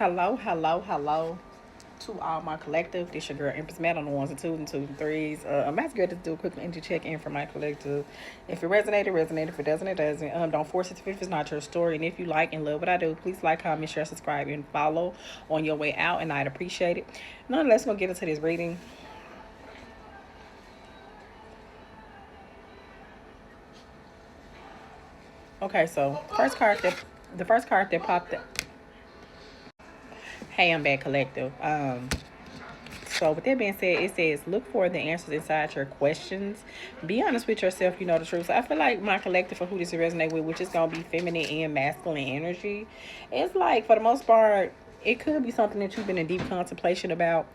Hello to all my collective. This your girl Empress Matt on the ones and twos and twos and threes. I'm about to go to do a quick energy check in for my collective. If it resonated, resonated. If it doesn't, it doesn't. Don't force it to fit if it's not your story. And if you like and love what I do, please like, comment, share, subscribe, and follow on your way out. And I'd appreciate it. Nonetheless, gonna get into this reading. Okay, so the first card that popped up. Hey, I'm back, collective. So with that being said, it says look for the answers inside your questions. Be honest with yourself, you know the truth. So I feel like my collective for who this resonate with, which is gonna be feminine and masculine energy. It's like for the most part, it could be something that you've been in deep contemplation about.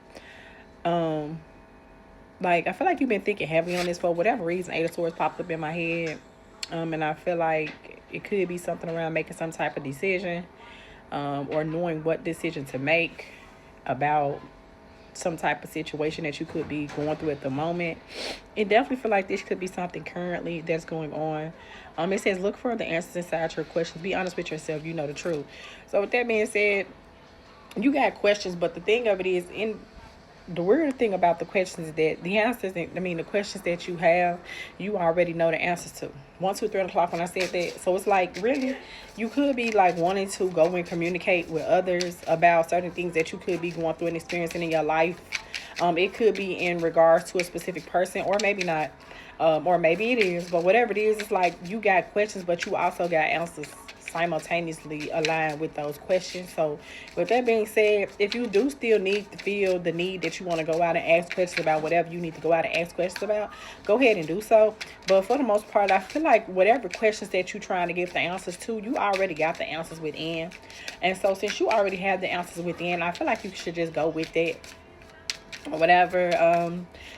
Um, like I feel like you've been thinking heavy on this for whatever reason. Eight of Swords popped up in my head. And I feel like it could be something around making some type of decision, or knowing what decision to make about some type of situation that you could be going through at the moment. It definitely feel like this could be something currently that's going on. It says look for the answers inside your questions. Be honest with yourself. You know the truth. So with that being said, you got questions, but the thing of it is, in the weird thing about the questions is that the answers, the questions that you have, you already know the answers to. 1, 2, 3 o'clock when I said that. So it's like, really, you could be like wanting to go and communicate with others about certain things that you could be going through and experiencing in your life. It could be in regards to a specific person, or maybe not. Or maybe it is, but whatever it is, it's like you got questions, but you also got answers simultaneously aligned with those questions. So with that being said, if you do still need to feel the need that you want to go out and ask questions about whatever you need to go out and ask questions about, go ahead and do so. But for the most part, I feel like whatever questions that you're trying to get the answers to, you already got the answers within. And so since you already have the answers within, I feel like you should just go with it or whatever.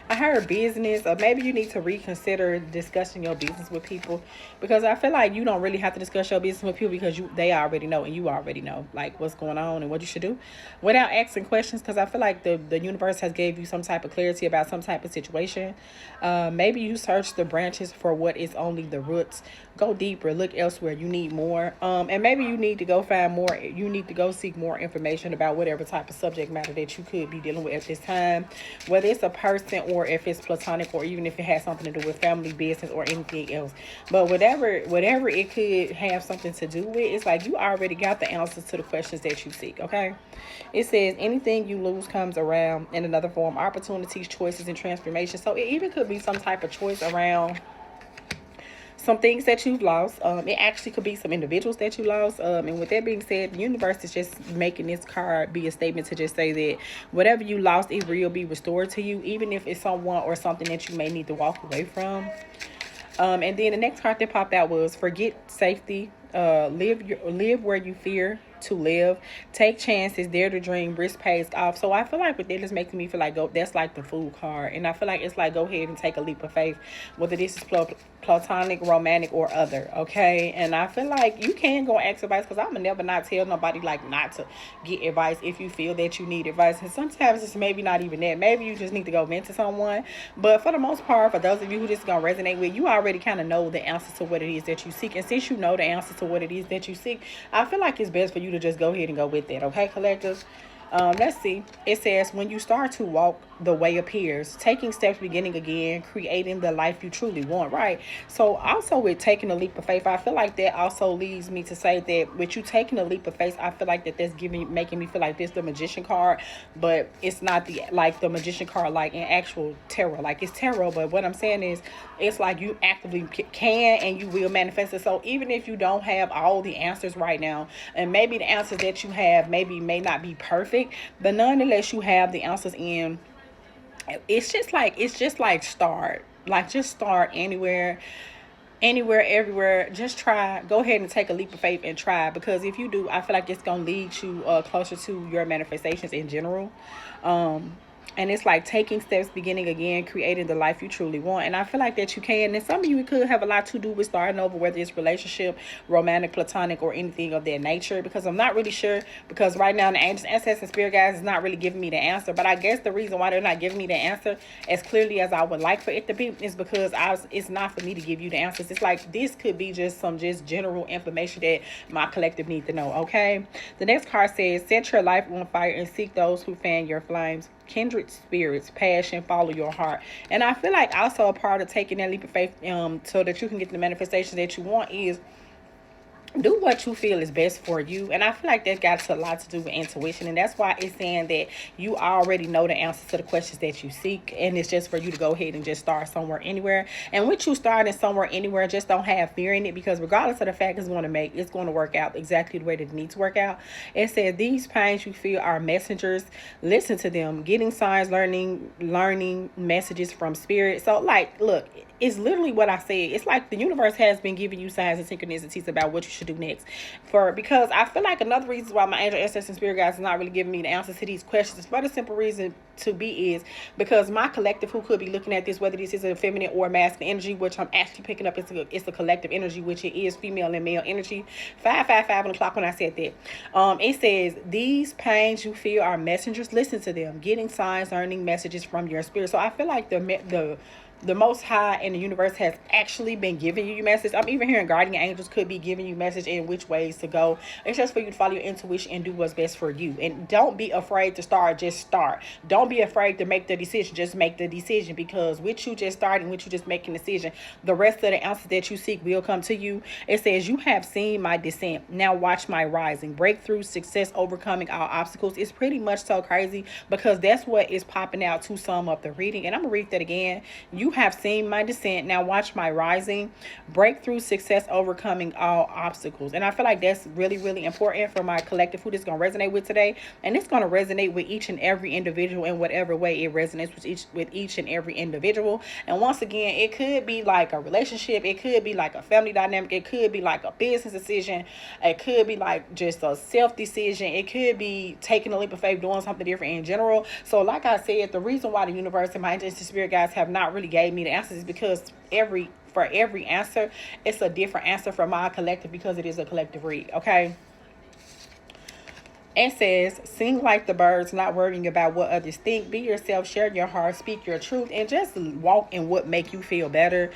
I heard business, or maybe you need to reconsider discussing your business with people, because I feel like you don't really have to discuss your business with people because they already know, and you already know like what's going on and what you should do without asking questions. Because I feel like the universe has gave you some type of clarity about some type of situation. Maybe you search the branches for what is only the roots. Go deeper, look elsewhere. You need more. And maybe you need to go find more. You need to go seek more information about whatever type of subject matter that you could be dealing with at this time, whether it's a person or if it's platonic, or even if it has something to do with family, business, or anything else. But whatever it could have something to do with, it's like you already got the answers to the questions that you seek. Okay, it says anything you lose comes around in another form. Opportunities, choices, and transformation. So it even could be some type of choice around some things that you've lost. It actually could be some individuals that you lost. And with that being said, the universe is just making this card be a statement to just say that whatever you lost, it will be restored to you, even if it's someone or something that you may need to walk away from. And then the next card that popped out was forget safety. Live where you fear to live. Take chances. Dare to dream. Risk pays off. So I feel like with that, it's making me feel like that's like the fool card, and I feel like it's like go ahead and take a leap of faith, whether this is platonic, romantic, or other. Okay, and I feel like you can go ask advice, because I'm gonna never not tell nobody like not to get advice if you feel that you need advice. And sometimes it's maybe not even that. Maybe you just need to go vent to someone. But for the most part, for those of you who this is gonna resonate with, you already kind of know the answers to what it is that you seek. And since you know the answers to what it is that you seek, I feel like it's best for you to just go ahead and go with that. Okay, collectors. Let's see. It says when you start to walk, the way appears. Taking steps, beginning again, creating the life you truly want. Right. So also with taking a leap of faith, I feel like that also leads me to say that with you taking a leap of faith, I feel like that's making me feel like this the magician card, but it's not the like the magician card like in actual tarot. Like it's tarot, but what I'm saying is it's like you actively can and you will manifest it. So even if you don't have all the answers right now, and maybe the answers that you have maybe may not be perfect, but nonetheless you have the answers in. It's just like start, like just start anywhere, everywhere. Just try. Go ahead and take a leap of faith and try, because if you do, I feel like it's gonna lead you closer to your manifestations in general. And it's like taking steps, beginning again, creating the life you truly want. And I feel like that you can. And some of you, it could have a lot to do with starting over, whether it's relationship, romantic, platonic, or anything of that nature. Because I'm not really sure. Because right now, the angels, ancestors, and spirit guides is not really giving me the answer. But I guess the reason why they're not giving me the answer as clearly as I would like for it to be is because it's not for me to give you the answers. It's like this could be just some just general information that my collective need to know. Okay. The next card says, set your life on fire and seek those who fan your flames. Kindred spirits, passion, follow your heart. And I feel like also a part of taking that leap of faith, so that you can get the manifestations that you want, is do what you feel is best for you. And I feel like that got a lot to do with intuition, and that's why it's saying that you already know the answers to the questions that you seek, and it's just for you to go ahead and just start somewhere, anywhere. And with you starting somewhere, anywhere, just don't have fear in it, because regardless of the fact, it's going to work out exactly the way that it needs to work out. It said these pains you feel are messengers. Listen to them, getting signs, learning messages from spirit. So like, look, it's literally what I said. It's like the universe has been giving you signs and synchronicities about what you should do next. Because I feel like another reason why my angel, ancestors, and spirit guides is not really giving me the answers to these questions, for the simple reason to be is because my collective, who could be looking at this, whether this is a feminine or masculine energy, which I'm actually picking up, it's a collective energy, which it is female and male energy. 555 on the clock when I said that. It says these pains you feel are messengers. Listen to them, getting signs, learning messages from your spirit. So I feel like the Most High and the universe has actually been giving you message. I'm even hearing guardian angels could be giving you message in which ways to go. It's just for you to follow your intuition and do what's best for you. And don't be afraid to start. Just start. Don't be afraid to make the decision. Just make the decision, because with you just starting, with you just making a decision, the rest of the answers that you seek will come to you. It says, you have seen my descent. Now watch my rising. Breakthrough, success, overcoming all obstacles. It's pretty much so crazy, because that's what is popping out to sum up the reading. And I'm going to read that again. You have seen my descent. Now watch my rising. Breakthrough, success, overcoming all obstacles. And I feel like that's really, really important for my collective, who this is going to resonate with today. And it's going to resonate with each and every individual in whatever way it resonates with each and every individual. And once again, it could be like a relationship. It could be like a family dynamic. It could be like a business decision. It could be like just a self decision. It could be taking a leap of faith, doing something different in general. So like I said, the reason why the universe and my ancestors, spirit guides have not really gave me the answers is because for every answer, it's a different answer from my collective, because it is a collective read. Okay. It says, sing like the birds, not worrying about what others think. Be yourself, share your heart, speak your truth, and just walk in what make you feel better.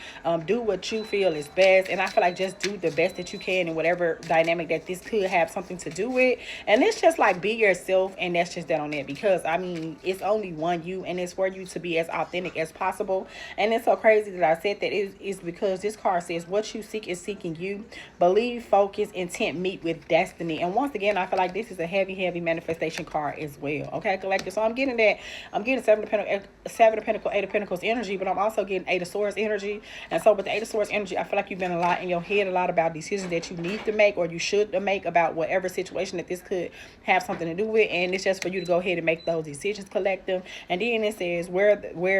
Do what you feel is best. And I feel like just do the best that you can in whatever dynamic that this could have something to do with. And it's just like, be yourself, and that's just that on it. Because, I mean, it's only one you, and it's for you to be as authentic as possible. And it's so crazy that I said that is because this card says, what you seek is seeking you. Believe, focus, intent meet with destiny. And once again, I feel like this is a heavy manifestation card as well. Okay, collective. So I'm getting Seven of Pentacles, Eight of Pentacles energy, but I'm also getting Eight of Swords energy. And so with the Eight of Swords energy, I feel like you've been a lot in your head, a lot about decisions that you need to make or you should make about whatever situation that this could have something to do with. And it's just for you to go ahead and make those decisions, collective. And then it says, where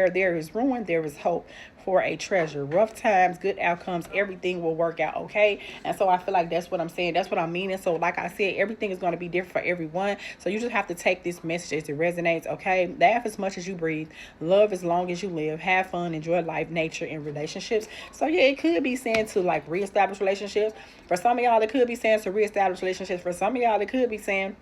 there is ruin, there is hope for a treasure. Rough times, good outcomes, everything will work out. Okay. And so I feel like that's what I'm saying. That's what I'm meaning. So like I said, everything is going to be different for everyone. So you just have to take this message as it resonates. Okay. Laugh as much as you breathe. Love as long as you live. Have fun. Enjoy life, nature, and relationships. So yeah, it could be saying to like reestablish relationships. For some of y'all, it could be saying to reestablish relationships. For some of y'all, it could be saying,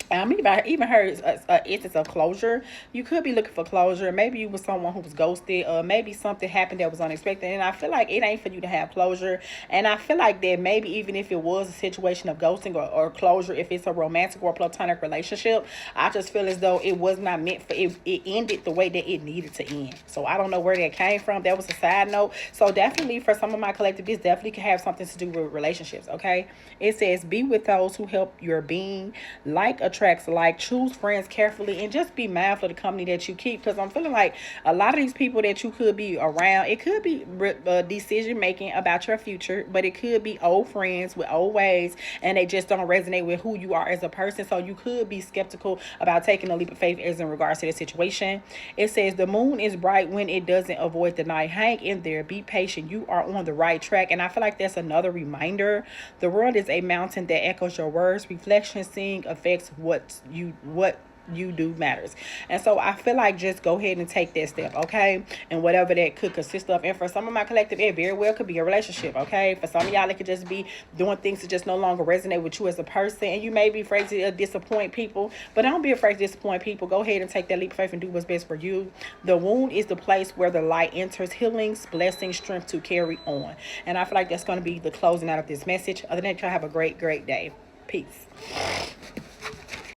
I even heard instance of closure. You could be looking for closure. Maybe you was someone who was ghosted, or maybe something happened that was unexpected. And I feel like it ain't for you to have closure. And I feel like that maybe even if it was a situation of ghosting or closure, if it's a romantic or platonic relationship, I just feel as though it was not meant for it. It ended the way that it needed to end. So I don't know where that came from. That was a side note. So definitely for some of my collective, this definitely can have something to do with relationships. Okay. It says, be with those who help your being. Like attracts like. Choose friends carefully and just be mindful of the company that you keep, because I'm feeling like a lot of these people that you could be around, it could be decision making about your future, but it could be old friends with old ways, and they just don't resonate with who you are as a person. So you could be skeptical about taking a leap of faith as in regards to the situation. It says the moon is bright when it doesn't avoid the night. Hang in there, be patient, you are on the right track. And I feel like that's another reminder. The world is a mountain that echoes your words. Reflection, seeing affects what you do matters. And so I feel like just go ahead and take that step, okay? And whatever that could consist of. And for some of my collective, it very well could be a relationship, okay? For some of y'all, it could just be doing things that just no longer resonate with you as a person. And you may be afraid to disappoint people, but don't be afraid to disappoint people. Go ahead and take that leap of faith and do what's best for you. The wound is the place where the light enters, healings, blessings, strength to carry on. And I feel like that's going to be the closing out of this message. Other than that, y'all have a great, great day. Peace.